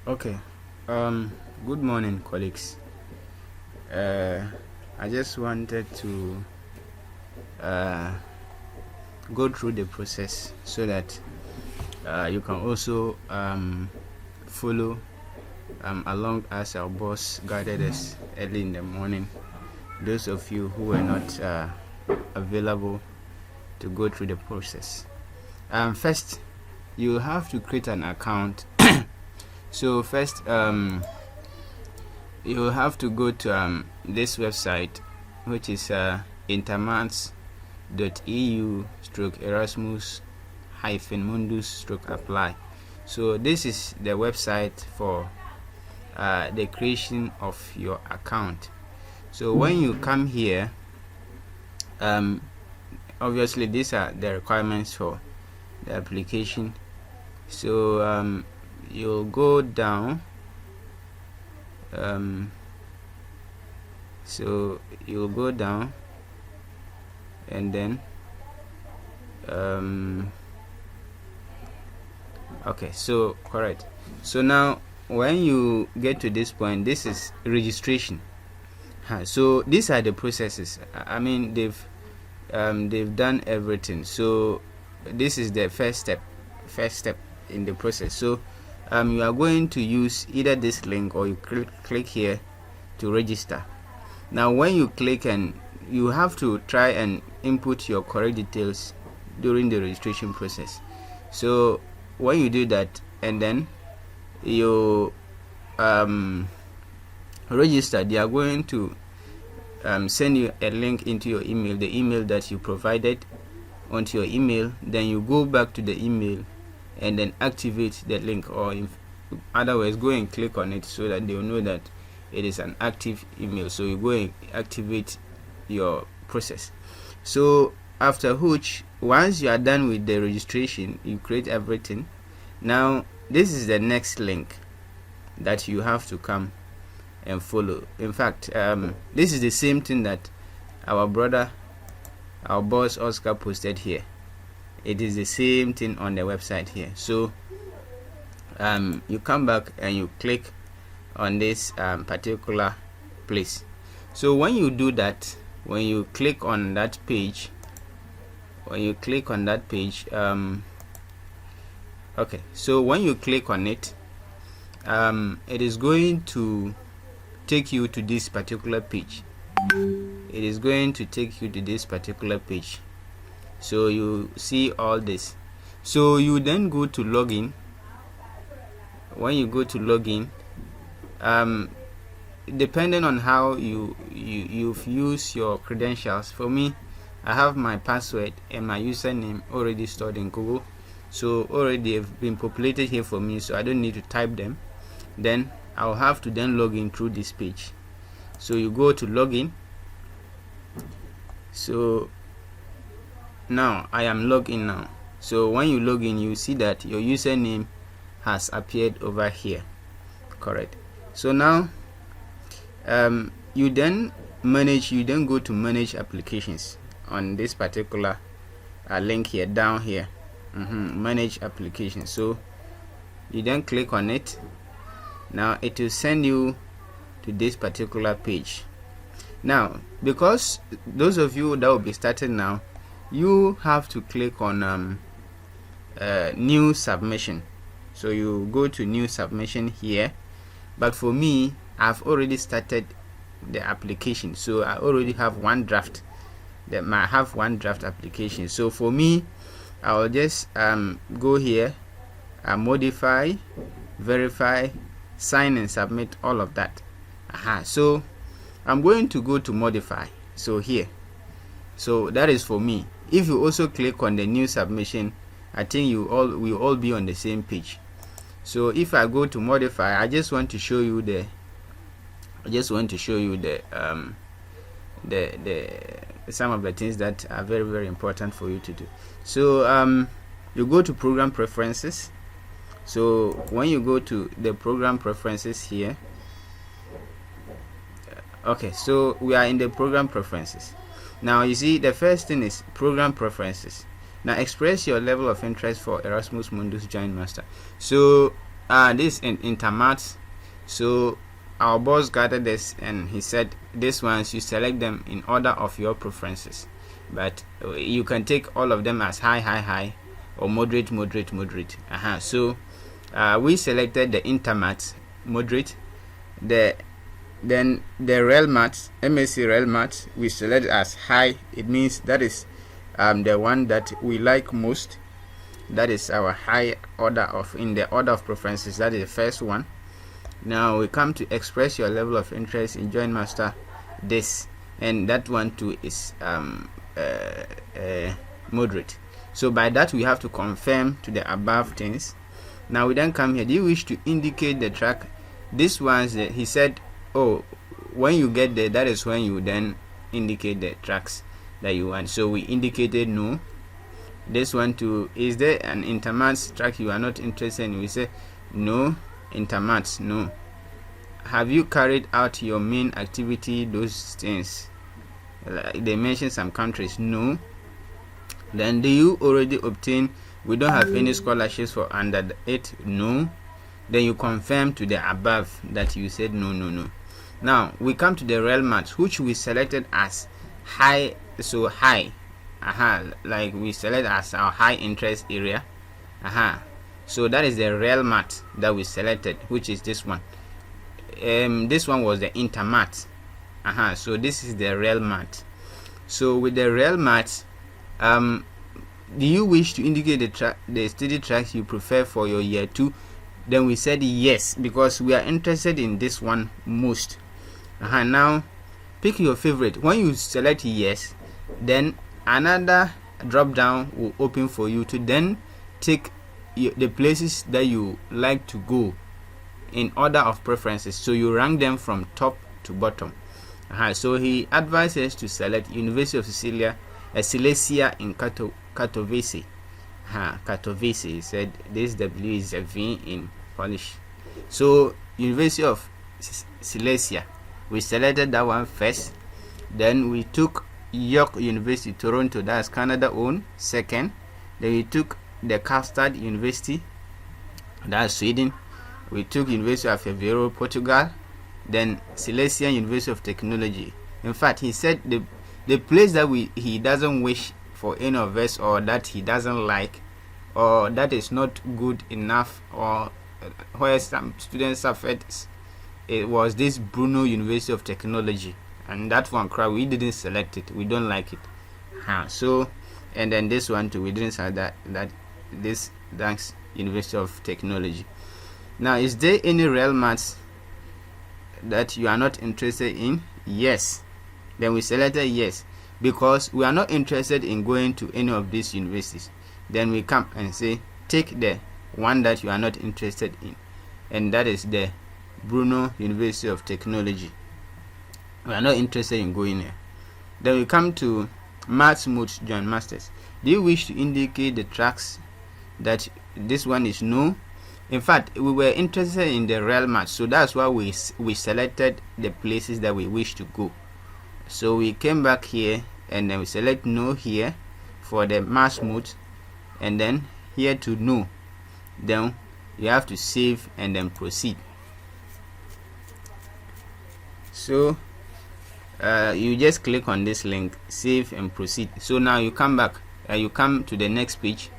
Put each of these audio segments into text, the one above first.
Okay. Um, Good morning, colleagues. Uh, I just wanted to uh, go through the process so that you can also follow along as our boss guided us early in the morning. Those of you who were not available to go through the process. First, you have to create an account. So first, you have to go to this website, which is intermats.eu/Erasmus-Mundus/apply. So this is the website for the creation of your account. So when you come here, obviously these are the requirements for the application. So you'll go down. So you'll go down and then okay, so correct. So now when you get to this point, this is registration. So these are the processes. I mean, they've done everything. So this is the first step in the process. So you are going to use either this link or you click here to register. Now when you click, and you have to try and input your correct details during the registration process. So when you do that and then you register, they are going to send you a link into your email, the email that you provided onto your email. Then you go back to the email and then activate the link, or in other words, go and click on it so that they will know that it is an active email. So you go and activate your process. So after which, once you are done with the registration, you create everything. Now this is the next link that you have to come and follow. In fact, this is the same thing that our boss Oscar posted here. It is the same thing on the website here. So you come back and you click on this particular place. So when you do that, when you click on that page, okay, so when you click on it, it is going to take you to this particular page. So you see all this. So you then go to login. When you go to login, depending on how you've used your credentials. For me, I have my password and my username already stored in Google, so already have been populated here for me, so I don't need to type them. Then I'll have to then log in through this page. So you go to login. So now I am logged in now. So when you log in, you see that your username has appeared over here. Correct. So now you then go to manage applications on this particular link here, down here. Manage applications. So you then click on it. Now it will send you to this particular page. Now, because those of you that will be starting now, you have to click on new submission. So you go to new submission here, but for me, I've already started the application, so I already have one draft. Application. So for me, I'll just go here, modify, verify, sign and submit, all of that. So I'm going to go to modify. So here, so that is for me. If you also click on the new submission, I think we all be on the same page. So if I go to modify, I just want to show you the some of the things that are very, very important for you to do. So you go to program preferences. So when you go to the program preferences here, okay, so we are in the program preferences. Now you see the first thing is program preferences. Now express your level of interest for Erasmus Mundus Joint Master. So this in Intermat. So our boss gathered this and he said these ones you select them in order of your preferences, but you can take all of them as high or moderate. So we selected the Intermat moderate. Then the Real Mat, MSc Real Mat, we select as high. It means that is the one that we like most. That is our high order of, in the order of preferences, that is the first one. Now we come to express your level of interest in Joint Master this, and that one too is moderate. So by that we have to confirm to the above things. Now we then come here. Do you wish to indicate the track? This one's he said, oh, when you get there, that is when you then indicate the tracks that you want. So we indicated no. This one too, is there an Intermat track you are not interested in? We say no. Intermat, no. Have you carried out your main activity? Those things, they mention some countries, no. Then do you already obtain? We don't have any scholarships for under 8, no. Then you confirm to the above that you said no. Now we come to the Real Mat, which we selected as high. So high, like we select as our high interest area. So that is the Real Mat that we selected, which is this one. This one was the Intermat. So this is the Real Mat. So with the Real Mat, do you wish to indicate the study tracks you prefer for your year 2? Then we said yes, because we are interested in this one most. Now pick your favorite. When you select yes, then another drop down will open for you to then take the places that you like to go in order of preferences. So you rank them from top to bottom. So he advises to select University of Silesia in Katowice. Katowice, he said this W is a V in Polish. So University of Silesia, we selected that one first. Then we took York University, Toronto, that's Canada owned, second. Then we took the Castard University, that's Sweden. We took University of Aveiro, Portugal. Then Silesian University of Technology. In fact, he said the place that he doesn't wish for any of us, or that he doesn't like, or that is not good enough, or where some students suffered, it was this Brno University of Technology, and that one we didn't select it. We don't like it. So, and then this one too, we didn't select that this Danks University of Technology. Now, is there any Real Mats that you are not interested in? Yes. Then we selected yes, because we are not interested in going to any of these universities. Then we come and say take the one that you are not interested in, and that is the Brno University of Technology. We are not interested in going there. Then we come to Maths Mood Joint Masters. Do you wish to indicate the tracks that this one is no? In fact, we were interested in the Real Maths, so that's why we selected the places that we wish to go. So we came back here and then we select no here for the Maths Mood, and then here to no. Then you have to save and then proceed. So you just click on this link, save and proceed. So now you come back, you come to the next page,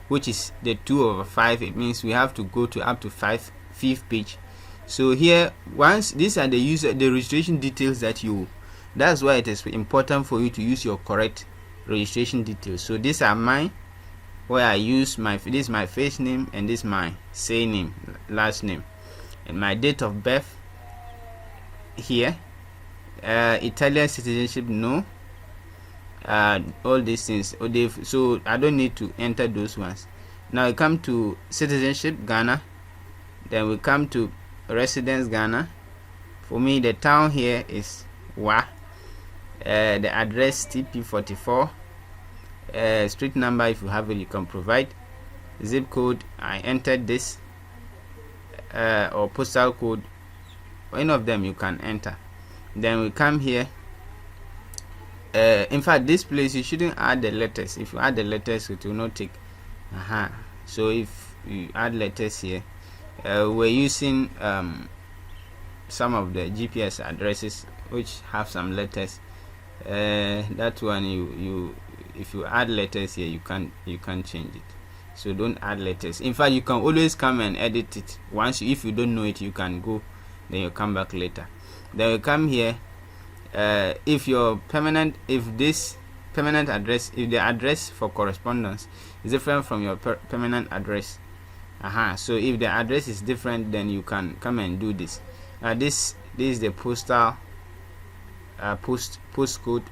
which is the 2/5. It means we have to go to up to fifth page. So here, once these are the registration details that that's why it is important for you to use your correct registration details. So these are mine, where I use this is my first name, and this is my surname, last name, and my date of birth here. Italian citizenship, no. All these things, so I don't need to enter those ones. Now we come to citizenship, Ghana. Then we come to residence, Ghana. For me, the town here is Wa. The address TP44. Street number, if you have it, you can provide. Zip code, I entered this, or postal code, any of them you can enter. Then we come here. In fact, this place you shouldn't add the letters. If you add the letters, it will not take. So if you add letters here, we're using some of the GPS addresses which have some letters. That one, you if you add letters here, you can't change it. So don't add letters. In fact, you can always come and edit it. Once if you don't know it, you can go, then you come back later. Then you come here. If this permanent address, if the address for correspondence is different from your permanent address, so if the address is different, then you can come and do this. This is the postal postcode.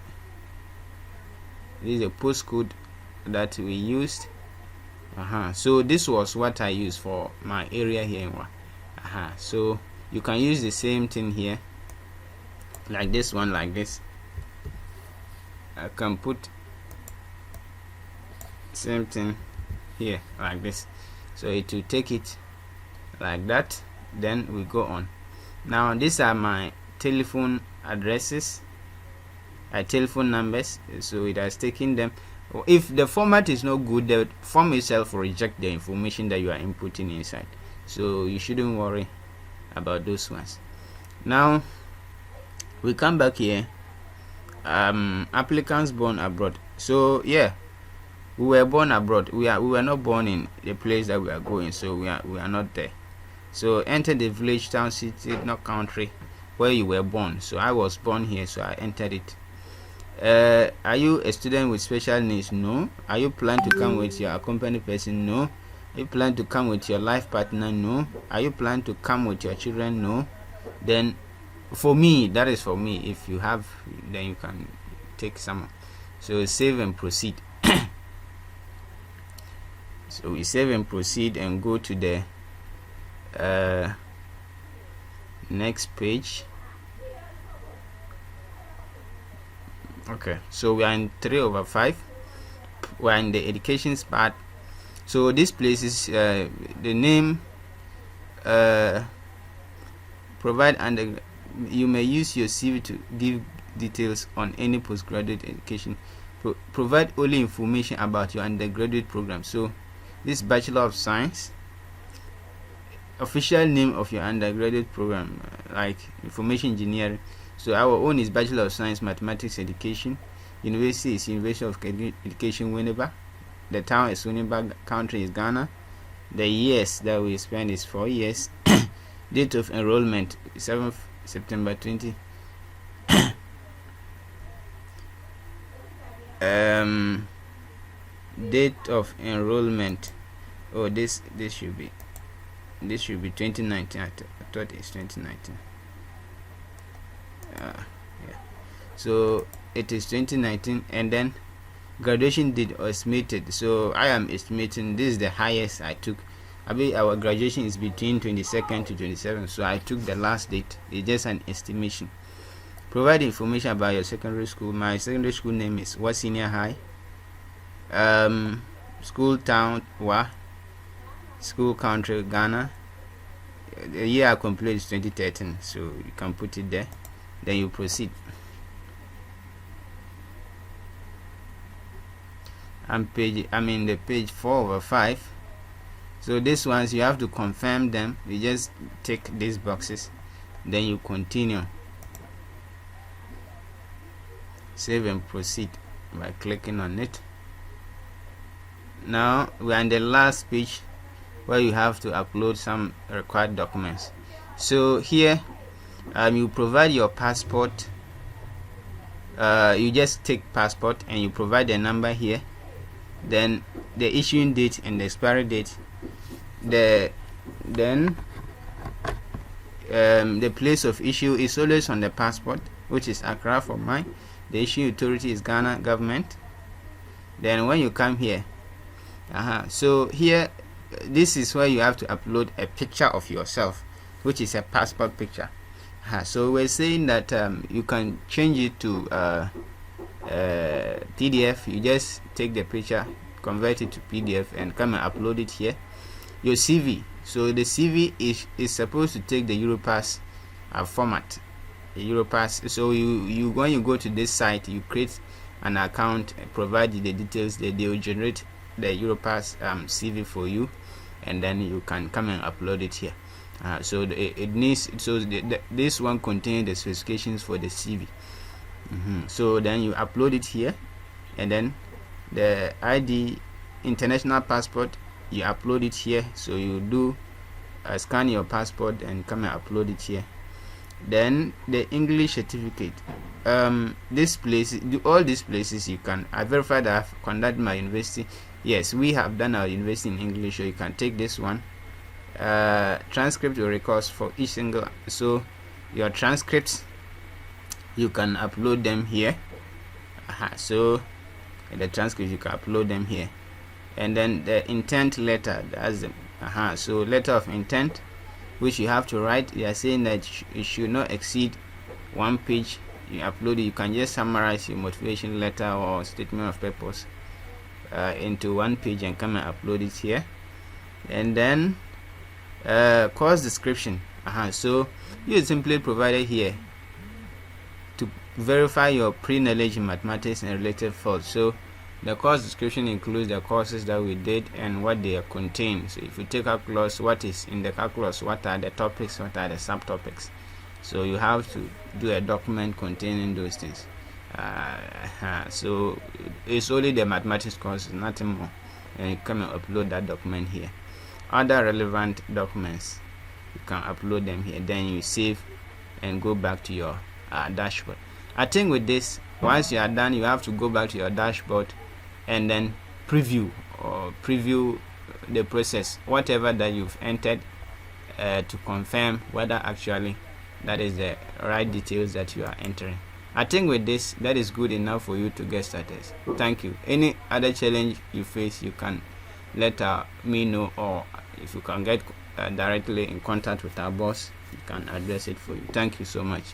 This is the postcode that we used. So this was what I used for my area here in so you can use the same thing here, like this one, like this. I can put same thing here like this, so it will take it like that. Then we go on. Now these are my telephone addresses, telephone numbers, so it has taken them. If the format is not good, the form itself will reject the information that you are inputting inside, so you shouldn't worry about those ones. Now we come back here. Applicants born abroad. So yeah, we were born abroad. We were not born in the place that we are going, so we are not there. So enter the village, town, city, not country where you were born. So I was born here, so I entered it. Are you a student with special needs? No. Are you planning to come with your accompanying person? No. Are you planning to come with your life partner? No. Are you planning to come with your children? No. Then for me, that is for me. If you have, then you can take some. So save and proceed. So we save and proceed and go to the next page. Okay, so we are in 3/5. We are in the education part. So this place is the name. Provide and you may use your CV to give details on any postgraduate education. Provide only information about your undergraduate program. So this Bachelor of Science, official name of your undergraduate program, like information engineering. So our own is Bachelor of Science Mathematics Education. University is University of Education Winneba. The town is Winneba. Country is Ghana. The years that we spend is 4 years. Date of enrollment 7th September 20. Date of enrollment. Oh, this should be 2019. I thought it's 2019. Yeah. So it is 2019, and then graduation date estimated. So I am estimating this is the highest I took. Our graduation is between 22nd to 27th, so I took the last date. It's just an estimation. Provide information about your secondary school. My secondary school name is Wa Senior High. School town Wa. School country Ghana. The year I completed is 2013, so you can put it there. Then you proceed. I'm in the page 4/5. So these ones you have to confirm them. You just tick these boxes, then you continue. Save and proceed by clicking on it. Now we are in the last page where you have to upload some required documents. So here you provide your passport. You just take passport and you provide the number here, then the issuing date and the expiry date. The place of issue is always on the passport, which is Accra for mine. The issuing authority is Ghana government. Then when you come here, so here this is where you have to upload a picture of yourself, which is a passport picture. So we're saying that you can change it to PDF. You just take the picture, convert it to PDF, and come and upload it here. Your CV. So the CV is supposed to take the Europass format. The Europass. So you when you go to this site, you create an account, provide the details that they will generate the Europass CV for you. and then you can come and upload it here. So it needs, so this one contains the specifications for the CV. So then you upload it here, and then the ID, international passport, you upload it here. So you do scan your passport and come and upload it here. Then the English certificate, this place, all these places you can, I verify that I've conducted my university. Yes, we have done our university in English, so you can take this one. Transcript or records for each single, so your transcripts, you can upload them here. So the transcripts, you can upload them here. And then the intent letter, that's the so letter of intent, which you have to write. They are saying that it should not exceed 1 page. You upload it, you can just summarize your motivation letter or statement of purpose into 1 page and come and upload it here. And then course description, so you simply provided here to verify your pre-knowledge in mathematics and related fields. So the course description includes the courses that we did and what they contain. So if you take calculus, what is in the calculus, what are the topics, what are the subtopics. So you have to do a document containing those things. So it's only the mathematics course, nothing more. And you come and upload that document here. Other relevant documents, you can upload them here. Then you save and go back to your dashboard. I think with this, once you are done, you have to go back to your dashboard and then preview the process, whatever that you've entered, to confirm whether actually that is the right details that you are entering. I think with this, that is good enough for you to get started. Thank you. Any other challenge you face, you can let me know, or if you can get directly in contact with our boss, you can address it for you. Thank you so much.